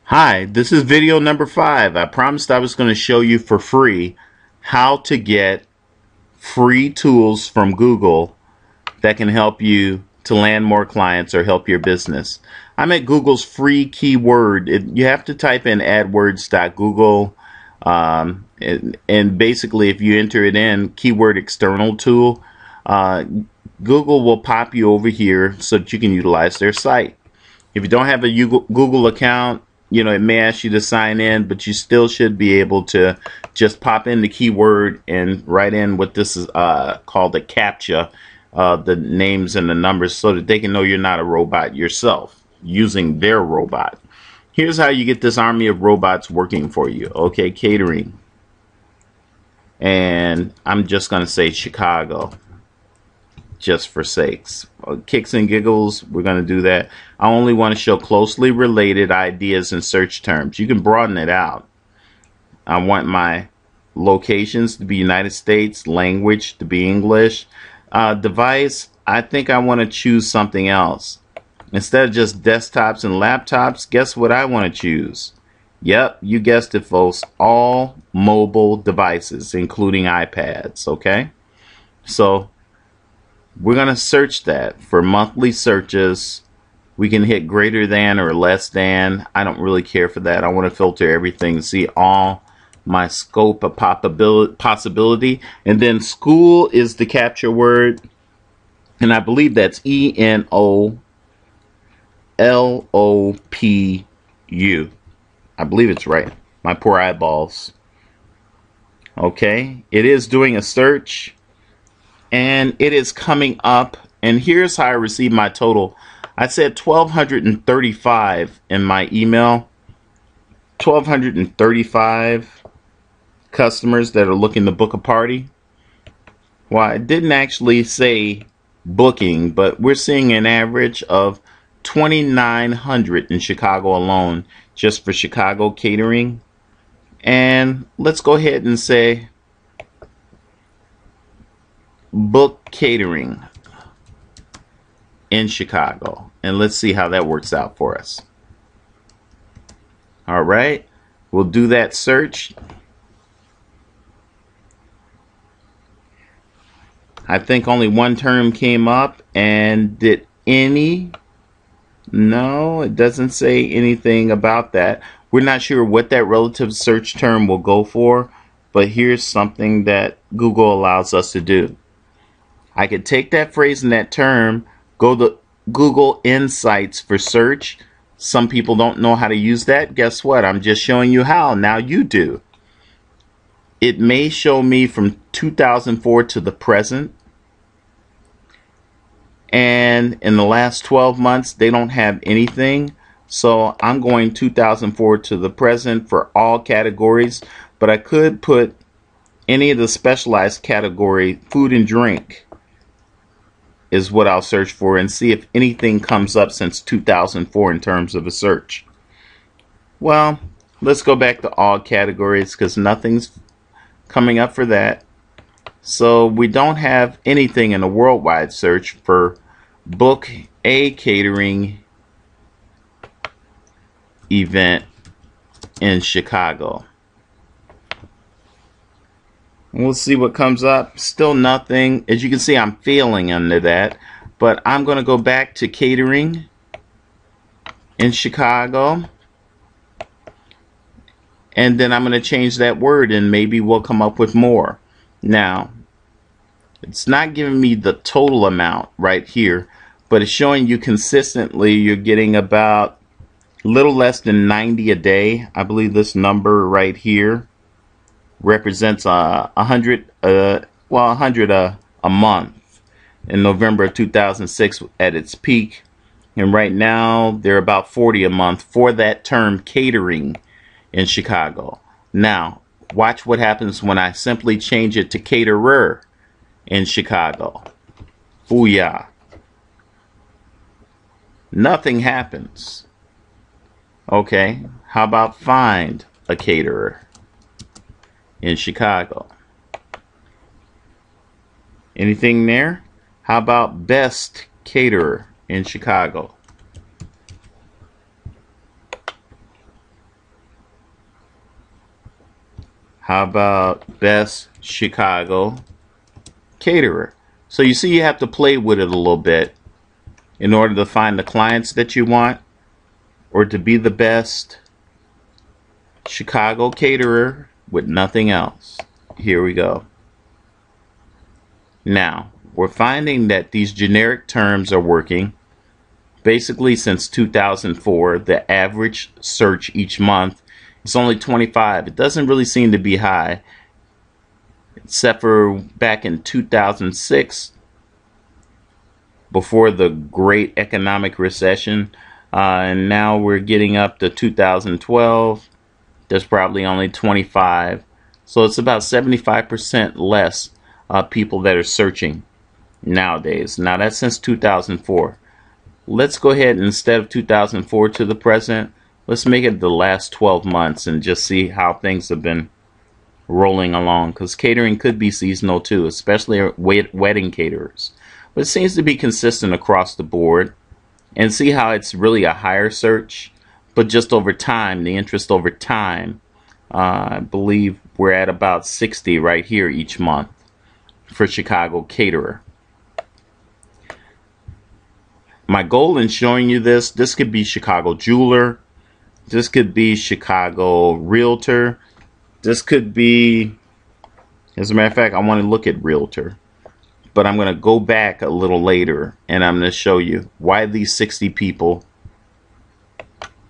Hi, this is video number 5. I promised I was going to show you for free how to get free tools from Google that can help you to land more clients or help your business. I'm at Google's free keyword. You have to type in adwords.google and basically if you enter it in keyword external tool, Google will pop you over here so that you can utilize their site. If you don't have a Google account, it may ask you to sign in, but you still should be able to just pop in the keyword and write in what this is called a CAPTCHA, the names and the numbers, so that they can know you're not a robot yourself using their robot. Here's how you get this army of robots working for you. Okay, catering. And I'm just going to say Chicago, just for sakes. Kicks and giggles, we're going to do that. I only want to show closely related ideas and search terms. You can broaden it out. I want my locations to be United States, language to be English. Device, I think I want to choose something else. Instead of just desktops and laptops, guess what I want to choose? Yep, you guessed it, folks. All mobile devices, including iPads, okay? So we're going to search that for monthly searches. We can hit greater than or less than. I don't really care for that. I want to filter everything, see all my scope of possibility. And then school is the capture word. And I believe that's ENOLOPU. I believe it's right. My poor eyeballs. Okay. It is doing a search. And it is coming up. And here's how I received my total. I said 1,235 in my email. 1,235 customers that are looking to book a party. Well, I didn't actually say booking, but we're seeing an average of 2,900 in Chicago alone, just for Chicago catering. And let's go ahead and say book catering in Chicago, and let's see how that works out for us. All right, we'll do that search. I think only one term came up, and did any? No, it doesn't say anything about that. We're not sure what that relative search term will go for, but here's something that Google allows us to do. I could take that phrase and that term, go to Google Insights for search. Some people don't know how to use that. Guess what? I'm just showing you how. Now you do. It may show me from 2004 to the present. And in the last 12 months, they don't have anything. So I'm going 2004 to the present for all categories. But I could put any of the specialized category, food and drink, is what I'll search for, and see if anything comes up since 2004 in terms of a search. Well, let's go back to all categories because nothing's coming up for that. So we don't have anything in a worldwide search for book a catering event in Chicago. We'll see what comes up. Still nothing. As you can see, I'm failing under that. But I'm going to go back to catering in Chicago. And then I'm going to change that word and maybe we'll come up with more. Now, it's not giving me the total amount right here, but it's showing you consistently you're getting about a little less than 90 a day. I believe this number right here represents 100 a month in November of 2006 at its peak, and right now they're about 40 a month for that term catering in Chicago. Now watch what happens when I simply change it to caterer in Chicago. Booyah. Nothing happens. Okay, how about find a caterer in Chicago? Anything there? How about best caterer in Chicago? How about best Chicago caterer? So you see you have to play with it a little bit in order to find the clients that you want, or to be the best Chicago caterer with nothing else. Here we go. Now, we're finding that these generic terms are working. Basically, since 2004, the average search each month is only 25. It doesn't really seem to be high, except for back in 2006, before the great economic recession. And now we're getting up to 2012. There's probably only 25. So it's about 75% less people that are searching nowadays. Now that's since 2004. Let's go ahead and instead of 2004 to the present, let's make it the last 12 months and just see how things have been rolling along. Because catering could be seasonal too, especially wedding caterers. But it seems to be consistent across the board. And see how it's really a higher search, but just over time, the interest over time, I believe we're at about 60 right here each month for Chicago caterer. My goal in showing you this could be Chicago jeweler, this could be Chicago realtor, this could be, as a matter of fact, I want to look at realtor. But I'm going to go back a little later and I'm going to show you why these 60 people,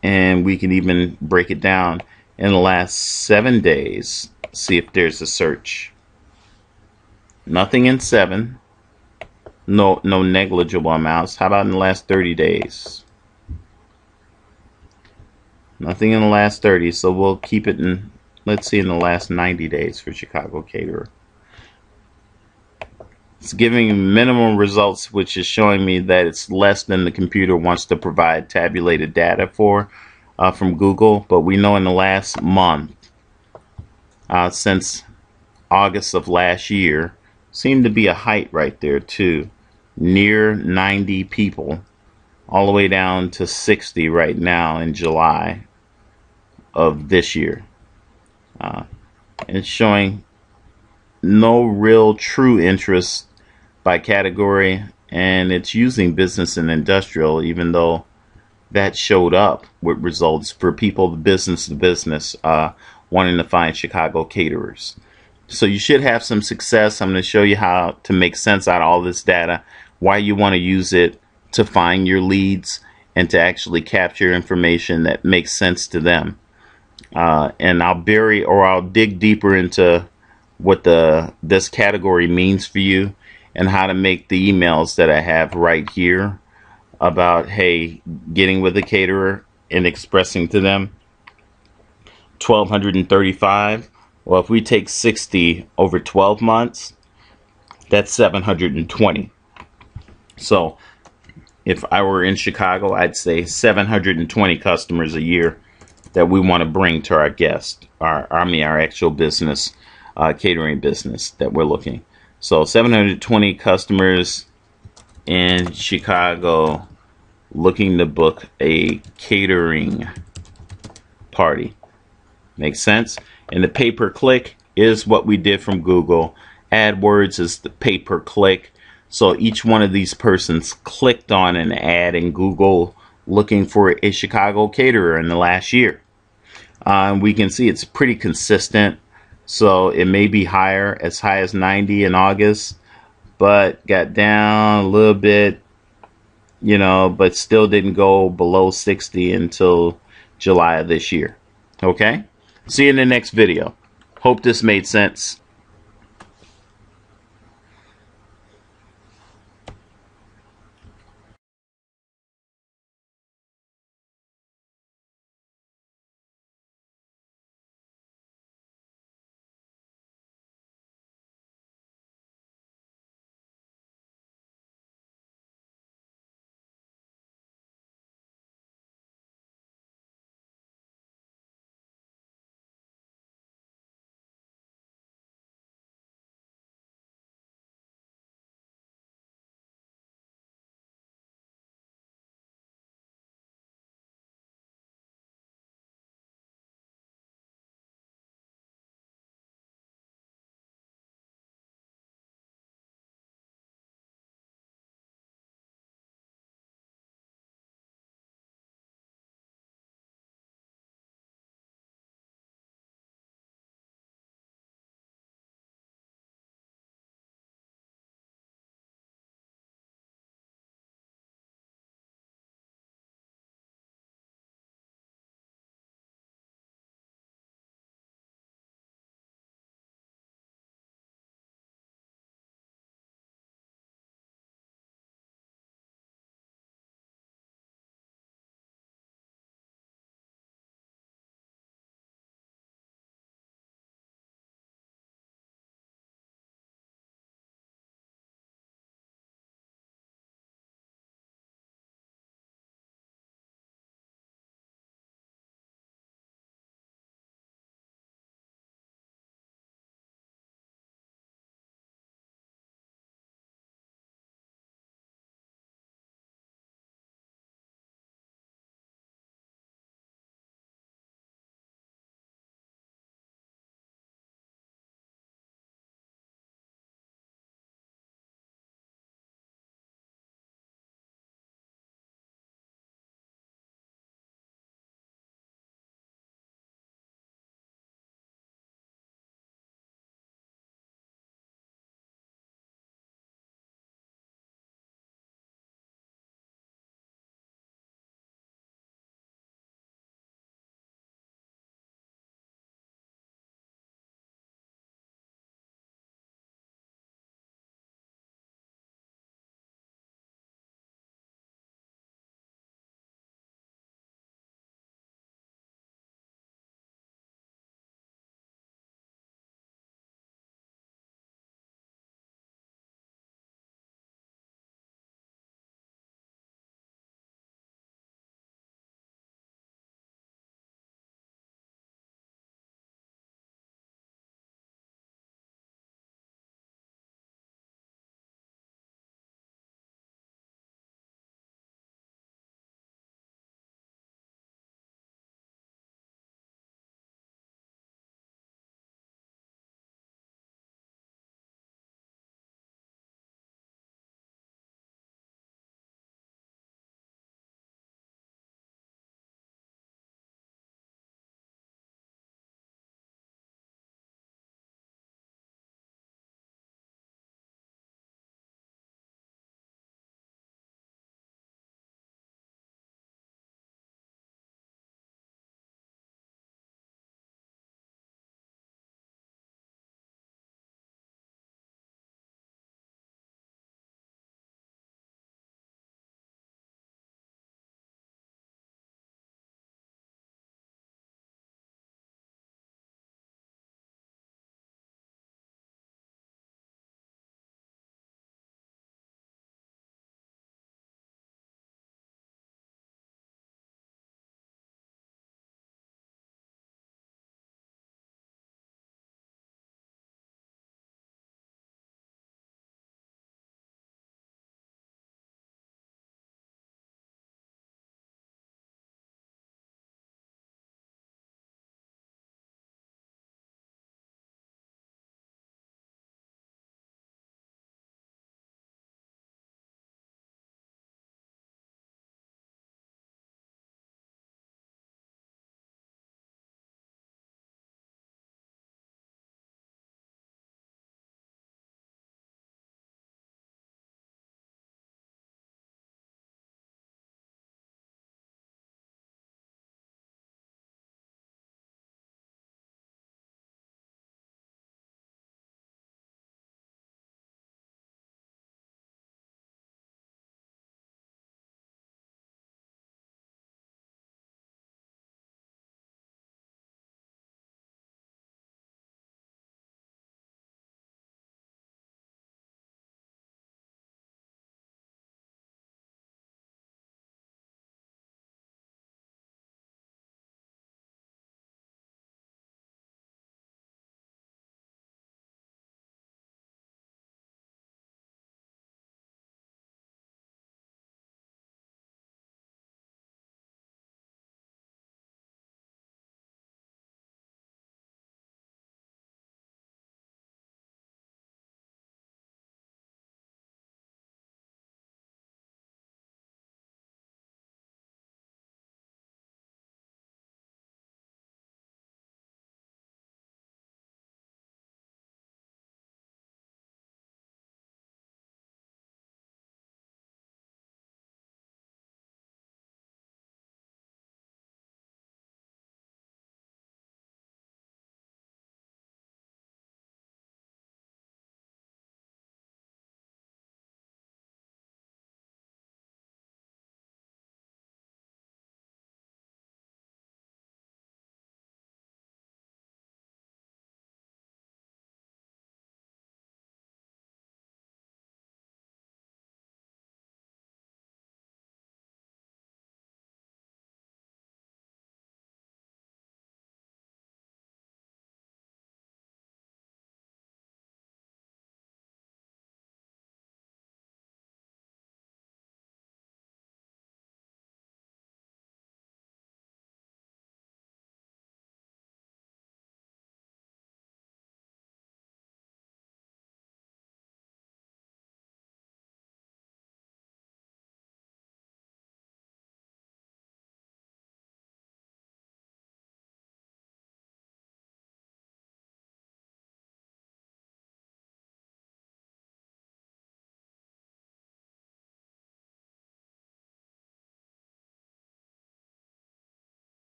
and we can even break it down in the last 7 days, see if there's a search. Nothing in 7, no negligible amounts. How about in the last 30 days? Nothing in the last 30, so we'll keep it in, let's see, in the last 90 days for Chicago caterer. It's giving minimum results, which is showing me that it's less than the computer wants to provide tabulated data for from Google. But we know in the last month, since August of last year, seemed to be a height right there too. Near 90 people, all the way down to 60 right now in July of this year. It's showing no real true interest by category, and it's using business and industrial, even though that showed up with results for people business to business wanting to find Chicago caterers. So you should have some success. I'm going to show you how to make sense out of all this data, why you want to use it to find your leads and to actually capture information that makes sense to them. And I'll dig deeper into what this category means for you, and how to make the emails that I have right here about, hey, getting with a caterer and expressing to them 1,235. Well, if we take 60 over 12 months, that's 720. So if I were in Chicago, I'd say 720 customers a year that we want to bring to our guest, our actual business, catering business that we're looking. So 720 customers in Chicago looking to book a catering party. Makes sense? And the pay-per-click is what we did from Google. AdWords is the pay-per-click. So each one of these persons clicked on an ad in Google looking for a Chicago caterer in the last year. We can see it's pretty consistent. So it may be higher, as high as 90 in August, but got down a little bit, but still didn't go below 60 until July of this year. Okay? See you in the next video. Hope this made sense.